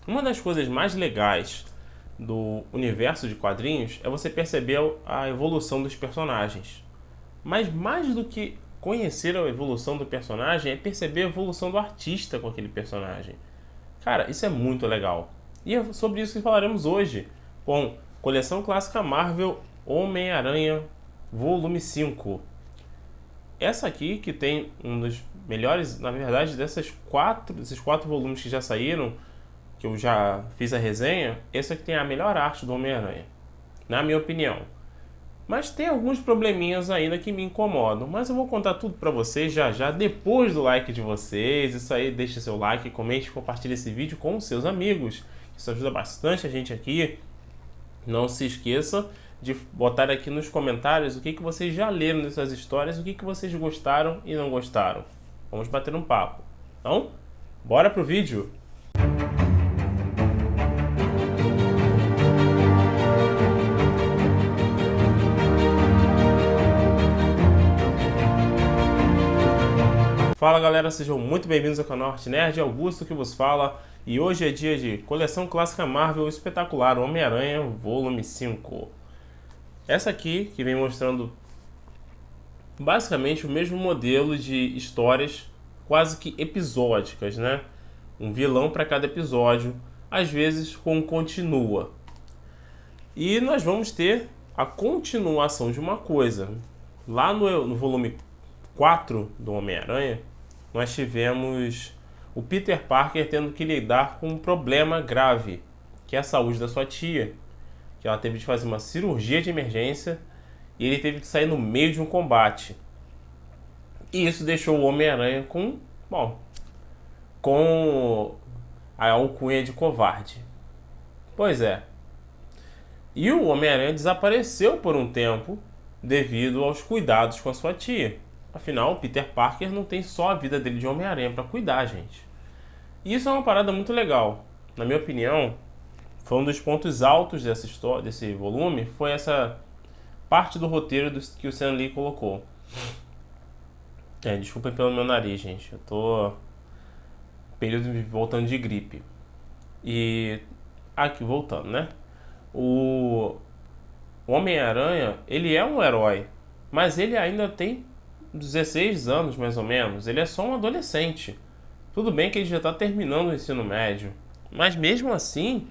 Uma das coisas mais legais do universo de quadrinhos é você perceber a evolução dos personagens. Mas mais do que conhecer a evolução do personagem é perceber a evolução do artista com aquele personagem. Cara, isso é muito legal. E é sobre isso que falaremos hoje, com Coleção Clássica Marvel Homem-Aranha Volume 5. Essa aqui, que tem um dos melhores, na verdade, desses quatro volumes que já saíram, que eu já fiz a resenha, esse aqui tem a melhor arte do Homem-Aranha, na minha opinião. Mas tem alguns probleminhas ainda que me incomodam, mas eu vou contar tudo pra vocês já já, depois do like de vocês. Isso aí, deixa seu like, comente, compartilhe esse vídeo com os seus amigos. Isso ajuda bastante a gente aqui. Não se esqueça de botar aqui nos comentários o que vocês já leram dessas histórias, o que vocês gostaram e não gostaram. Vamos bater um papo. Então, bora pro vídeo! Fala galera, sejam muito bem-vindos ao canal Arte Nerd, Augusto que vos fala. E hoje é dia de Coleção Clássica Marvel Espetacular Homem-Aranha Volume 5. Essa aqui, que vem mostrando basicamente o mesmo modelo de histórias quase que episódicas, né? Um vilão para cada episódio, às vezes com continua. E nós vamos ter a continuação de uma coisa. Lá no volume 4 do Homem-Aranha, nós tivemos o Peter Parker tendo que lidar com um problema grave, que é a saúde da sua tia, que ela teve de fazer uma cirurgia de emergência e ele teve que sair no meio de um combate. E isso deixou o Homem-Aranha com a alcunha de covarde. Pois é. E o Homem-Aranha desapareceu por um tempo devido aos cuidados com a sua tia. Afinal, o Peter Parker não tem só a vida dele de Homem-Aranha para cuidar, gente. E isso é uma parada muito legal. Na minha opinião, foi um dos pontos altos dessa história, desse volume, foi essa parte do roteiro que o Stan Lee colocou. Desculpem pelo meu nariz, gente. Eu tô período voltando de gripe. E aqui voltando, né? O Homem-Aranha, ele é um herói, mas ele ainda tem 16 anos mais ou menos. Ele é só um adolescente. Tudo bem que ele já está terminando o ensino médio, mas mesmo assim,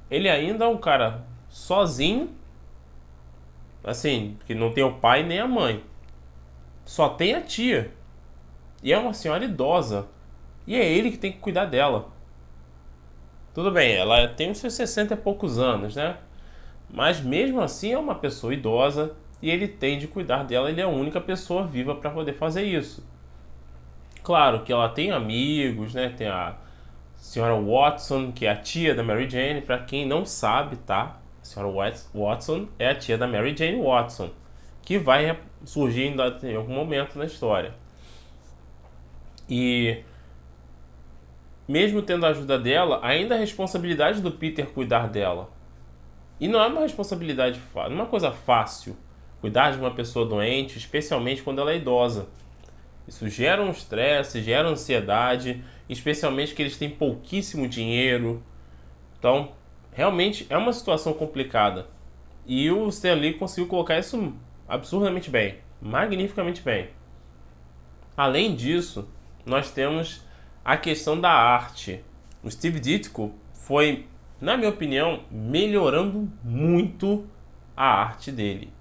ele ainda é um cara sozinho, assim, que não tem o pai nem a mãe. Só tem a tia. E é uma senhora idosa. E é ele que tem que cuidar dela. Tudo bem, ela tem os seus 60 e poucos anos, né? Mas mesmo assim é uma pessoa idosa e ele tem de cuidar dela. Ele é a única pessoa viva para poder fazer isso. Claro que ela tem amigos, né? Tem a senhora Watson, que é a tia da Mary Jane. Para quem não sabe, tá? A senhora Watson é a tia da Mary Jane Watson, que vai surgir em algum momento na história. E mesmo tendo a ajuda dela, ainda é a responsabilidade do Peter cuidar dela. E não é uma responsabilidade fácil, não é uma coisa fácil cuidar de uma pessoa doente, especialmente quando ela é idosa. Isso gera um estresse, gera ansiedade, especialmente que eles têm pouquíssimo dinheiro. Então, realmente é uma situação complicada. E o Stan Lee conseguiu colocar isso absurdamente bem, magnificamente bem. Além disso, nós temos a questão da arte. O Steve Ditko foi, na minha opinião, melhorando muito a arte dele.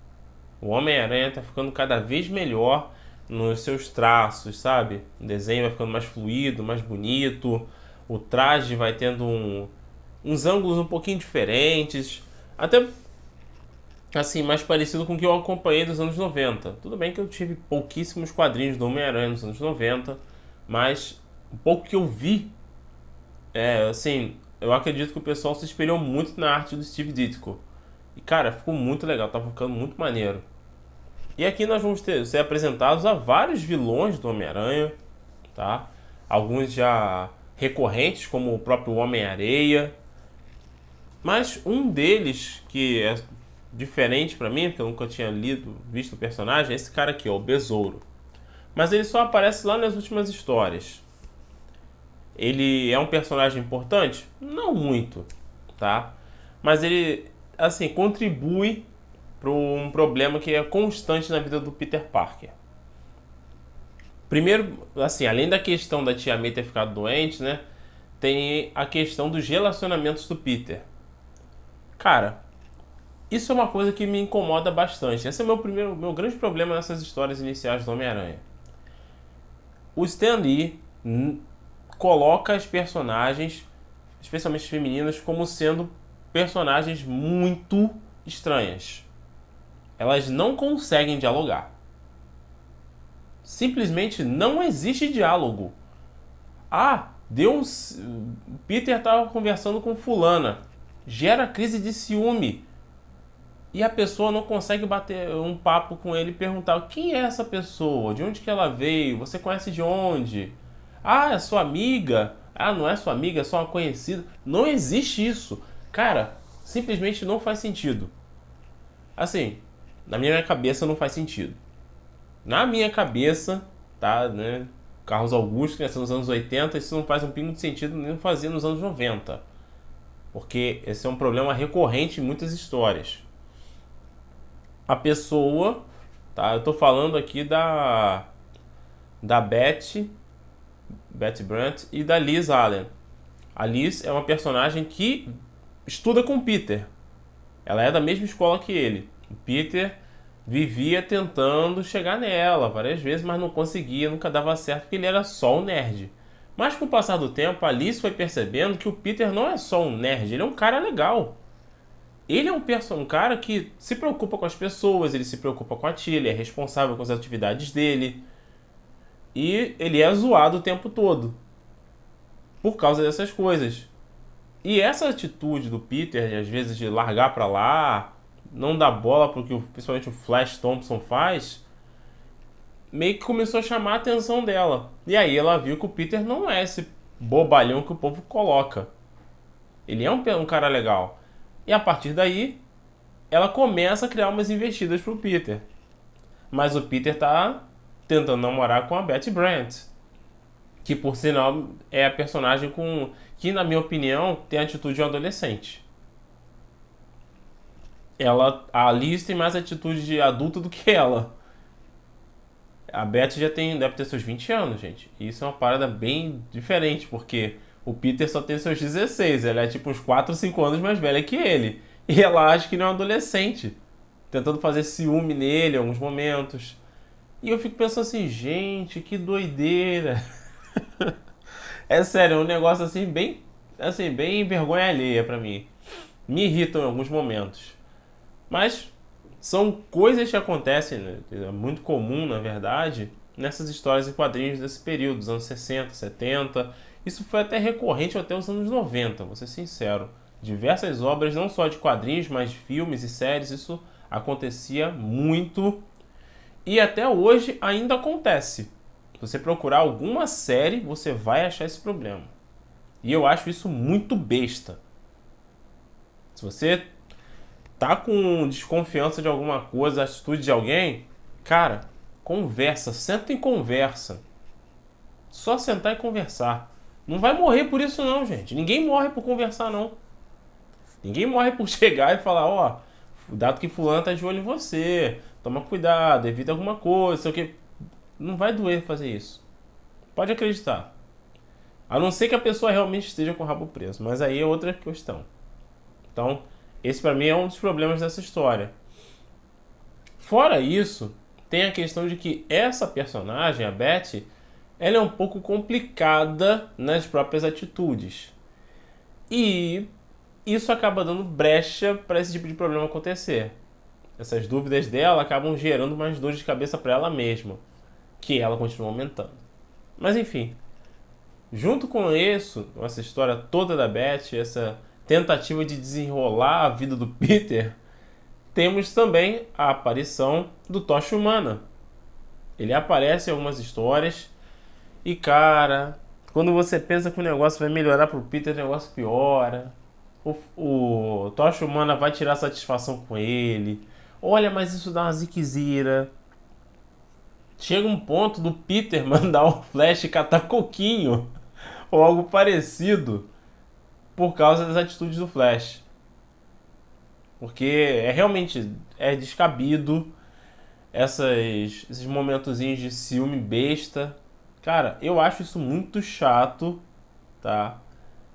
O Homem-Aranha está ficando cada vez melhor nos seus traços, sabe? O desenho vai ficando mais fluido, mais bonito. O traje vai tendo uns ângulos um pouquinho diferentes. Até assim, mais parecido com o que eu acompanhei dos anos 90. Tudo bem que eu tive pouquíssimos quadrinhos do Homem-Aranha nos anos 90, mas o pouco que eu vi, assim, eu acredito que o pessoal se espelhou muito na arte do Steve Ditko. E cara, ficou muito legal, tá ficando muito maneiro. E aqui nós vamos ser apresentados a vários vilões do Homem-Aranha, tá? Alguns já recorrentes, como o próprio Homem-Areia. Mas um deles, que é diferente pra mim, porque eu nunca tinha visto o personagem, é esse cara aqui, ó, o Besouro. Mas ele só aparece lá nas últimas histórias. Ele é um personagem importante? Não muito, tá? Mas ele, assim, contribui para um problema que é constante na vida do Peter Parker. Primeiro, assim, além da questão da tia May ter ficado doente, né? Tem a questão dos relacionamentos do Peter. Cara, isso é uma coisa que me incomoda bastante. Esse é meu grande problema nessas histórias iniciais do Homem-Aranha. O Stan Lee coloca as personagens, especialmente femininas, como sendo personagens muito estranhas. Elas não conseguem dialogar. Simplesmente não existe diálogo. Ah, Peter estava conversando com fulana. Gera crise de ciúme. E a pessoa não consegue bater um papo com ele e perguntar quem é essa pessoa, de onde que ela veio, você conhece de onde? Ah, é sua amiga? Ah, não é sua amiga, é só uma conhecida. Não existe isso. Cara, simplesmente não faz sentido. Assim, na minha cabeça não faz sentido. Na minha cabeça, tá, né? Carlos Augusto, que nasceu nos anos 80, isso não faz um pingo de sentido nem fazer nos anos 90. Porque esse é um problema recorrente em muitas histórias. A pessoa, tá? Eu tô falando aqui da Betty Brant e da Liz Allen. A Liz é uma personagem que estuda com o Peter. Ela é da mesma escola que ele. O Peter vivia tentando chegar nela várias vezes, mas não conseguia, nunca dava certo, porque ele era só um nerd. Mas com o passar do tempo, a Liz foi percebendo que o Peter não é só um nerd, ele é um cara legal. Ele é um cara que se preocupa com as pessoas, ele se preocupa com a tia, ele é responsável com as atividades dele. E ele é zoado o tempo todo por causa dessas coisas. E essa atitude do Peter, de, às vezes, de largar pra lá, não dar bola pro que principalmente o Flash Thompson faz, meio que começou a chamar a atenção dela. E aí ela viu que o Peter não é esse bobalhão que o povo coloca. Ele é um cara legal. E a partir daí, ela começa a criar umas investidas pro Peter. Mas o Peter tá tentando namorar com a Betty Brant, que por sinal é a personagem que, na minha opinião, tem a atitude de um adolescente. A Liz tem mais atitude de adulta do que ela. A Betty deve ter seus 20 anos, gente. E isso é uma parada bem diferente, porque o Peter só tem seus 16. Ela é tipo uns 4 ou 5 anos mais velha que ele. E ela acha que ele é um adolescente, tentando fazer ciúme nele em alguns momentos. E eu fico pensando assim, gente, que doideira. É sério, é um negócio assim, bem vergonha alheia pra mim. Me irritam em alguns momentos. Mas são coisas que acontecem, né? É muito comum, na verdade, nessas histórias em quadrinhos desse período, dos anos 60, 70. Isso foi até recorrente até os anos 90, vou ser sincero. Diversas obras, não só de quadrinhos, mas de filmes e séries, isso acontecia muito. E até hoje ainda acontece. Se você procurar alguma série, você vai achar esse problema. E eu acho isso muito besta. Se você tá com desconfiança de alguma coisa, atitude de alguém, cara, conversa, senta e conversa. Só sentar e conversar. Não vai morrer por isso não, gente. Ninguém morre por conversar não. Ninguém morre por chegar e falar, ó, cuidado que fulano tá de olho em você. Toma cuidado, evita alguma coisa, sei o que. Não vai doer fazer isso. Pode acreditar. A não ser que a pessoa realmente esteja com o rabo preso, mas aí é outra questão. Então, esse pra mim é um dos problemas dessa história. Fora isso, tem a questão de que essa personagem, a Betty, ela é um pouco complicada nas próprias atitudes. E isso acaba dando brecha para esse tipo de problema acontecer. Essas dúvidas dela acabam gerando mais dores de cabeça para ela mesma, que ela continua aumentando. Mas enfim, junto com isso, essa história toda da Betty, essa tentativa de desenrolar a vida do Peter, temos também a aparição do Tocha Humana. Ele aparece em algumas histórias e, cara, quando você pensa que o negócio vai melhorar pro Peter, o negócio piora. O Tocha Humana vai tirar satisfação com ele. Olha, mas isso dá uma ziquezira. Chega um ponto do Peter mandar o Flash catar coquinho ou algo parecido por causa das atitudes do Flash. Porque realmente descabido esses momentozinhos de ciúme besta. Cara, eu acho isso muito chato, tá?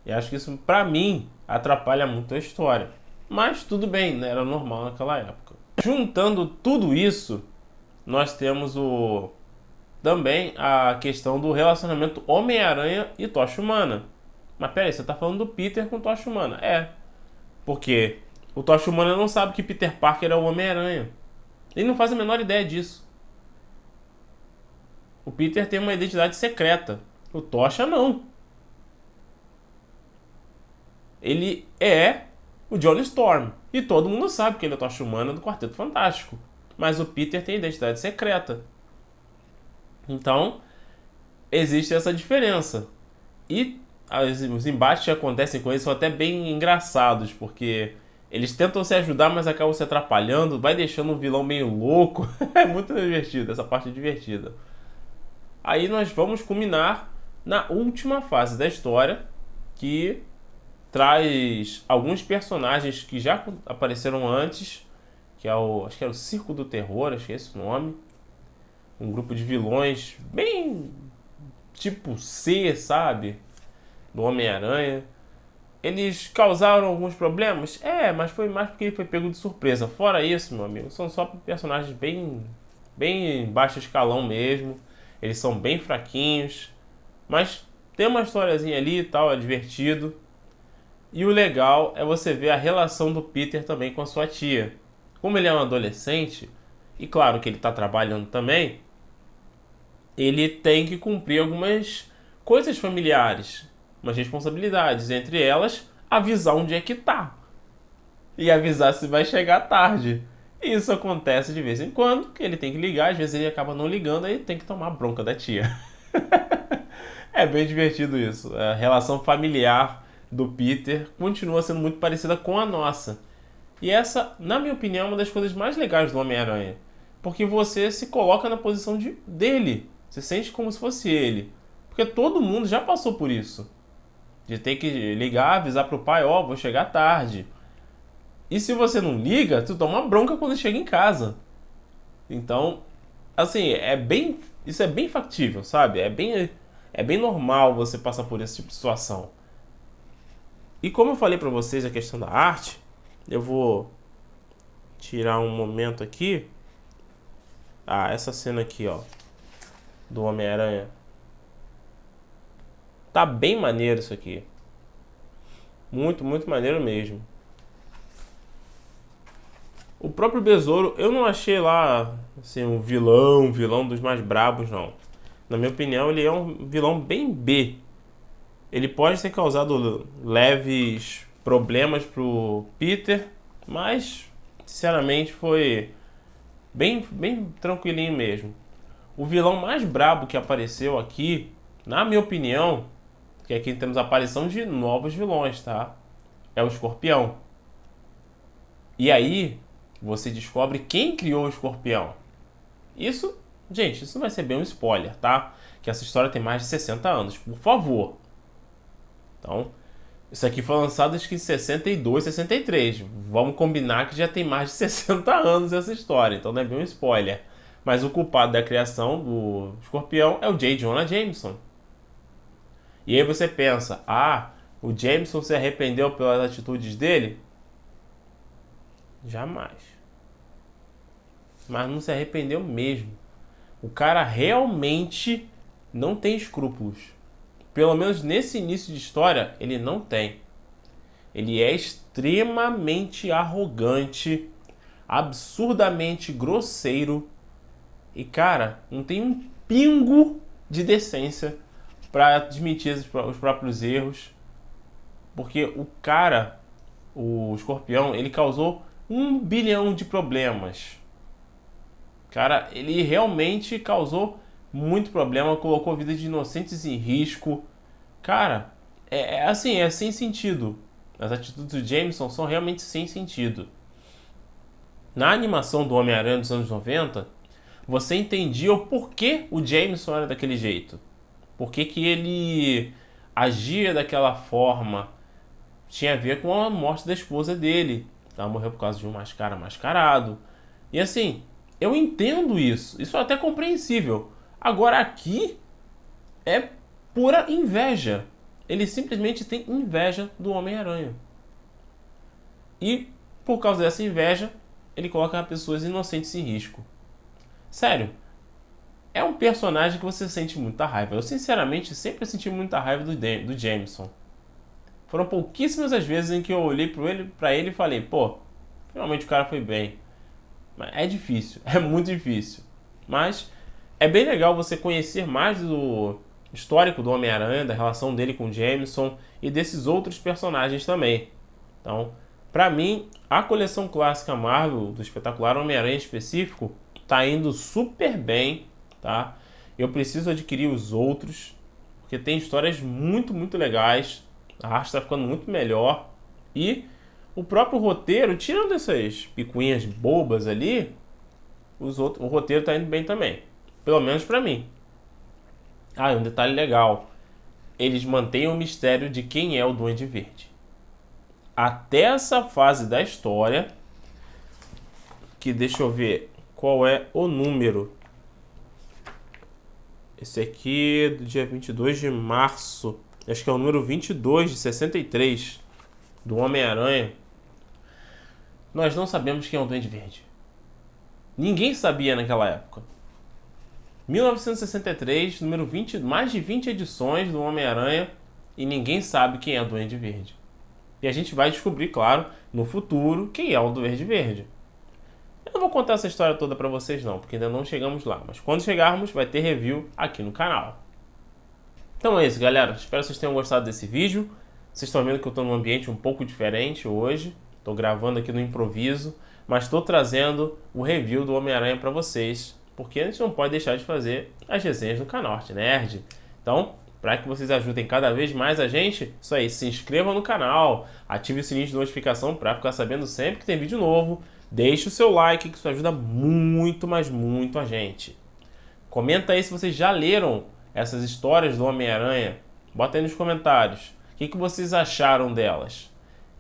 E acho que isso, pra mim, atrapalha muito a história. Mas tudo bem, né? Era normal naquela época. Juntando tudo isso, nós temos também a questão do relacionamento Homem-Aranha e Tocha Humana. Mas peraí, você tá falando do Peter com Tocha Humana? Porque o Tocha Humana não sabe que Peter Parker é o Homem-Aranha. Ele não faz a menor ideia disso. O Peter tem uma identidade secreta. O Tocha não. Ele é o Johnny Storm. E todo mundo sabe que ele é a Tocha Humana do Quarteto Fantástico. Mas o Peter tem identidade secreta. Então, existe essa diferença. E os embates que acontecem com eles são até bem engraçados, porque eles tentam se ajudar, mas acabam se atrapalhando, vai deixando o vilão meio louco. É muito divertido, essa parte é divertida. Aí nós vamos culminar na última fase da história, que traz alguns personagens que já apareceram antes, que é acho que era o Circo do Terror, acho que é esse o nome. Um grupo de vilões bem tipo C, sabe? Do Homem-Aranha. Eles causaram alguns problemas? Mas foi mais porque ele foi pego de surpresa. Fora isso, meu amigo, são só personagens bem baixo escalão mesmo. Eles são bem fraquinhos. Mas tem uma historiazinha ali e tal, é divertido. E o legal é você ver a relação do Peter também com a sua tia. Como ele é um adolescente, e claro que ele está trabalhando também, ele tem que cumprir algumas coisas familiares, umas responsabilidades, entre elas, avisar onde é que tá. E avisar se vai chegar tarde. E isso acontece de vez em quando, que ele tem que ligar, às vezes ele acaba não ligando, aí tem que tomar bronca da tia. É bem divertido isso. A relação familiar do Peter continua sendo muito parecida com a nossa. E essa, na minha opinião, é uma das coisas mais legais do Homem-Aranha. Porque você se coloca na posição dele. Você sente como se fosse ele. Porque todo mundo já passou por isso. De ter que ligar, avisar pro pai, vou chegar tarde. E se você não liga, tu toma bronca quando chega em casa. Então, assim, isso é bem factível, sabe? É bem normal você passar por esse tipo de situação. E como eu falei pra vocês a questão da arte, eu vou tirar um momento aqui. Essa cena aqui, ó, do Homem-Aranha. Tá bem maneiro isso aqui. Muito, muito maneiro mesmo. O próprio Besouro, eu não achei lá, assim, um vilão dos mais brabos, não. Na minha opinião, ele é um vilão bem B. Ele pode ter causado leves problemas pro Peter, mas, sinceramente, foi bem tranquilinho mesmo. O vilão mais brabo que apareceu aqui, na minha opinião, que aqui temos a aparição de novos vilões, tá? É o Escorpião. E aí, você descobre quem criou o Escorpião. Isso, gente, isso vai ser bem um spoiler, tá? Que essa história tem mais de 60 anos, por favor. Então, isso aqui foi lançado acho que em 62, 63. Vamos combinar que já tem mais de 60 anos essa história, então não é bem um spoiler. Mas o culpado da criação do Escorpião é o J. Jonah Jameson. E aí você pensa, o Jameson se arrependeu pelas atitudes dele? Jamais. Mas não se arrependeu mesmo. O cara realmente não tem escrúpulos. Pelo menos nesse início de história, ele não tem. Ele é extremamente arrogante, absurdamente grosseiro. E, cara, não tem um pingo de decência para admitir os próprios erros. Porque o Escorpião, ele causou 1 bilhão de problemas. Cara, ele realmente causou muito problema, colocou a vida de inocentes em risco. Cara, é sem sentido. As atitudes do Jameson são realmente sem sentido. Na animação do Homem-Aranha dos anos 90, você entendia o porquê o Jameson era daquele jeito. Por que ele agia daquela forma tinha a ver com a morte da esposa dele. Ela morreu por causa de um mascarado. E assim, eu entendo isso. Isso é até compreensível. Agora aqui é pura inveja. Ele simplesmente tem inveja do Homem-Aranha. E por causa dessa inveja, ele coloca pessoas inocentes em risco. Sério, é um personagem que você sente muita raiva. Eu sinceramente sempre senti muita raiva do Jameson. Foram pouquíssimas as vezes em que eu olhei pra ele e falei, pô, finalmente o cara foi bem. Mas é difícil, é muito difícil. Mas é bem legal você conhecer mais do histórico do Homem-Aranha, da relação dele com o Jameson e desses outros personagens também. Então, pra mim, a coleção clássica Marvel, do espetacular Homem-Aranha em específico, tá indo super bem, tá? Eu preciso adquirir os outros, porque tem histórias muito, muito legais. A arte tá ficando muito melhor. E o próprio roteiro, tirando essas picuinhas bobas ali, o roteiro tá indo bem também. Pelo menos pra mim. Ah, e um detalhe legal. Eles mantêm o mistério de quem é o Duende Verde. Até essa fase da história, que deixa eu ver qual é o número. Esse aqui do dia 22 de março. Acho que é o número 22 de 63 do Homem-Aranha. Nós não sabemos quem é o Duende Verde. Ninguém sabia naquela época. 1963, número 20, mais de 20 edições do Homem-Aranha e ninguém sabe quem é o Duende Verde. E a gente vai descobrir, claro, no futuro, quem é o Duende Verde. Eu não vou contar essa história toda pra vocês não, porque ainda não chegamos lá. Mas quando chegarmos, vai ter review aqui no canal. Então é isso, galera. Espero que vocês tenham gostado desse vídeo. Vocês estão vendo que eu estou num ambiente um pouco diferente hoje. Estou gravando aqui no improviso, mas estou trazendo o review do Homem-Aranha para vocês, porque a gente não pode deixar de fazer as resenhas do canal Arte Nerd. Então, para que vocês ajudem cada vez mais a gente, isso aí, se inscrevam no canal, ative o sininho de notificação para ficar sabendo sempre que tem vídeo novo. Deixe o seu like, que isso ajuda muito, mas muito a gente. Comenta aí se vocês já leram essas histórias do Homem-Aranha. Bota aí nos comentários o que vocês acharam delas.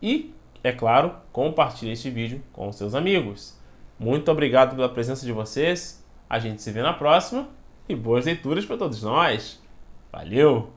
E, é claro, compartilhe este vídeo com seus amigos. Muito obrigado pela presença de vocês. A gente se vê na próxima. E boas leituras para todos nós. Valeu!